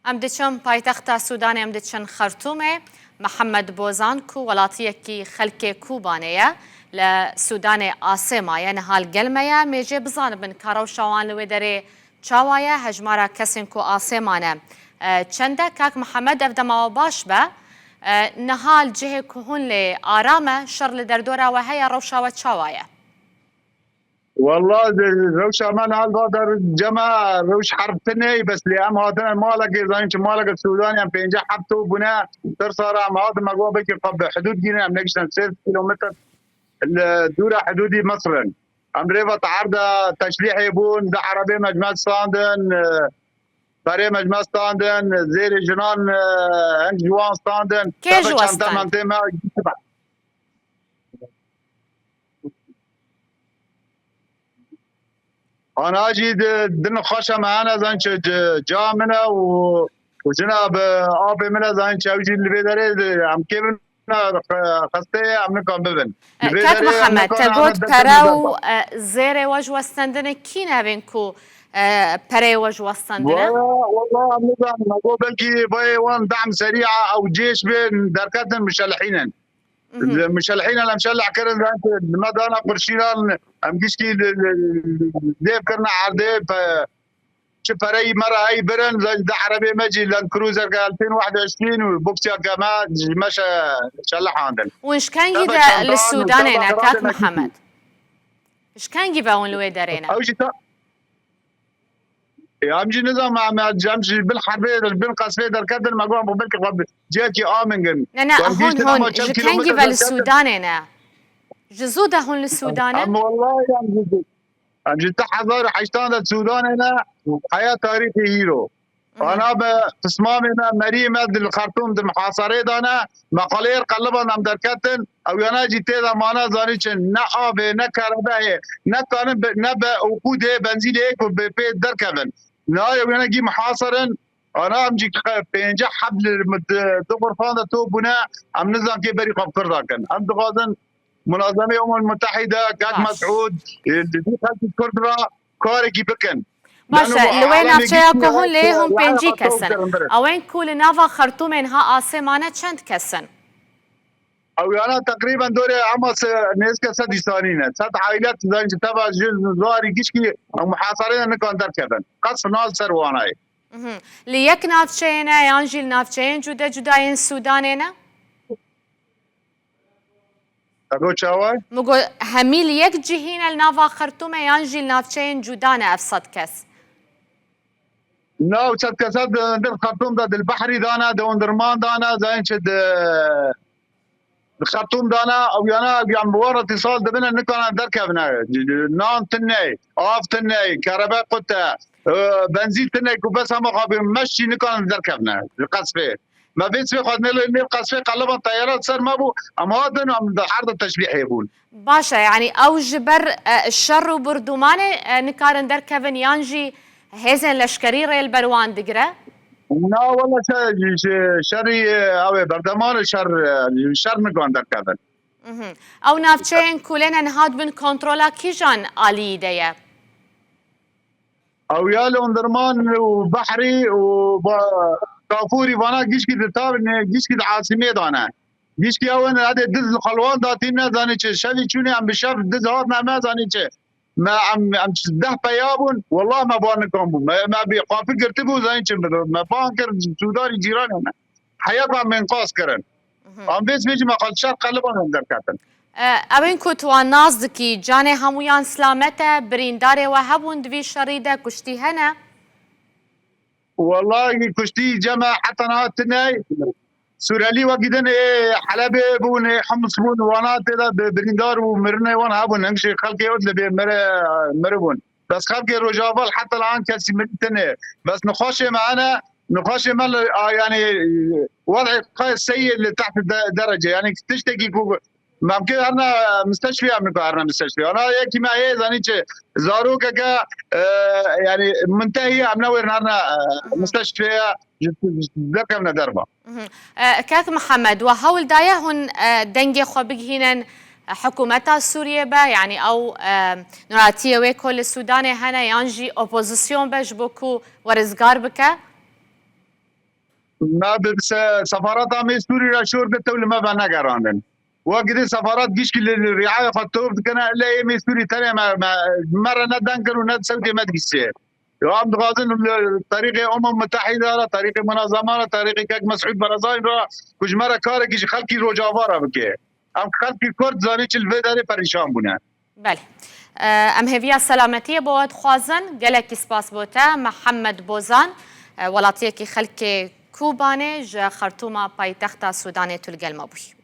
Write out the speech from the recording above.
ام دچن پایتخت سودان ام دچن خرطومه محمد بوزان کو ولاتیکی خلک کوبانه لسودان آسمایه نهال گلمه میجه بزان بن کارو شوان لوی داره چاوایه هجمارا کسین کو آسمانه چنده کاک محمد افدما باش به نهال جه کهون لی آرامه شر لدردورا و هیا روشا و چاوایه والله روش امان حال بادر جمع روش حرب تني بس لي ام هذا مالك زين مالك السودان ام بينجا حبتو بنا صار ام هذا ما قوا بك حدود جينا ام نكشن 6 كيلومتر الدوره حدودي مصر ام ريفا تعرض تشليح يبون ده عربي مجمع ستاندن بري مجمع ستاندن زير جنان انج جوان ستاندن كي جوان ستاندن انا اجي دن خشم معانا زين جامنا وجناب ابي منا زين شاوجي اللي بيدري عم كيف خسته عم نكون ببن كاك محمد تقول براو زير وجه وستندن كينا بينكو بري وجه وستندن والله عم نقول بلكي باي وان دعم سريع او جيش بين دركات المشلحين المشلحين اللي مشلح كرن ما دانا قرشيران ام جيشكي ديف كرنا عردي شفري مرة هاي برن ده عربي مجي لاند كروزر 2021 وبوكسيا كمان مشى شلح عندنا وش كان جيدا للسودان هنا كاك محمد؟ ايش كان جيبا وين لوي دارينا؟ أو شيء امجي نظام امجي بالحربيه بالقصفيه دركدن ما قوم بالك جاكي امن لا هون كان جيبا للسودان هنا جزوده هون للسودان ام والله امجي تحضر حيشتان السودان هنا حياه تاريخي هيرو انا بتصمامنا مريمه الخرطوم المحاصره دانا مقالير قلبا ام دركتن او يناجي تيدا مانا زانيش نا اب نا كهرباء نا كان نا وقود بنزين هيك ببيت دركبن نا يناجي محاصرا انا امجي بينجا حبل دبر فاند تو بنا ام نظام كي بري قبر ذاكن ام دغازن منظمه الامم المتحده كاك مسعود دي خلف كردرا كاركي بكن باشا لوين افشيا كهون ليهم بينجي كسن اوين كل نافا خرطوم انها آسمانه چند كسن او انا تقريبا دوري عمس نسكه سد ثانيين سد عائلات زين تبع زواري كشكي محاصرين نكون دركبن قصف ناس سرواناي ليك نافشينا يانجيل نافشين جدا جداين السودانينا اقول شاوي مقول هميل يك جهينا النافا خرطوم يانجيل نافشين جدانا افسد كس نو سد كسد در خرطوم ده البحري دانا دوندرمان دانا زين شد الخرطوم دانا او يانا يعني بورا اتصال دبنا نكون دركبنا نان تني اف تني كهرباء قطه بنزين تني بس هم مشي نكون دركبنا القصفه ما بين سوي خدنا له القصفه قلبا طيارات صار ما بو اما هذا عرض التشبيح يقول باشا يعني او جبر الشر وبردومانه نكارن دركبن يانجي هزن لشكري ريل بروان دقره لا والله شري او بردمان شر نكون دركبن او نافچين كلنا نهاد بن كنترولا كيجان آلي ديه او يا لوندرمان وبحري وكافوري وانا جيشكي تتابع جيشكي عاصمه دانا جيشكي اون هذا دز الخلوان داتينا زاني شافي شوني عم بشاف دز هاد ما زاني ما عم ده بيابون والله ما بانكم ما بيقاف كرتبو زين ما بانكر سوداني جيراننا حياتهم من قاس كرن ام بس بيجي ما قال شرق قلبهم دركاتن اوین کتوان نازدکی جان همویان سلامته برینداره و هبون دوی شریده کشتی هنه والله كشتي جمع حتى نهاتنا سورالي وقدن حلبة بون حمص بون وانا تدا بريندار ومرنا وانا هبون نمشي خلقي يود لبي مربون بس خلقي رجابال حتى الان كاسي متنا بس نخش معنا نقاش مال يعني وضع سيء لتحت الدرجه يعني تشتكي ممكن انا مستشفى عم مستشفى انا يكي ما هي زاني زاروك يعني منتهي عم نور انا مستشفى ذكرنا دربه كاك محمد وهول دايا هون دنجي خو بجهينن حكومتها السورية با يعني او نراتيه ويكل السودان هنا يانجي اوبوزيسيون باش بوكو ورزقار بك ما سفارات عمي سوري را شور بتول ما بنقراندن وقت سفارات جيش كل الرعايه خطوب كنا لا يمي سوري تاني مره ندنكر وند سعودي ما تقسي عم غازن طريق متحده طريق منظمه طريق كك مسعود برزاي كج مره كار كج خلقي روجاوارا بكي ام خلقي كرد زاني چل وداري پریشان بونه بله ام هویا سلامتی بود خوازن گلک سپاس بوده محمد بوزان ولاتی کی خلک کوبانه ج خرطوم پایتخت سودان تلگل مبوی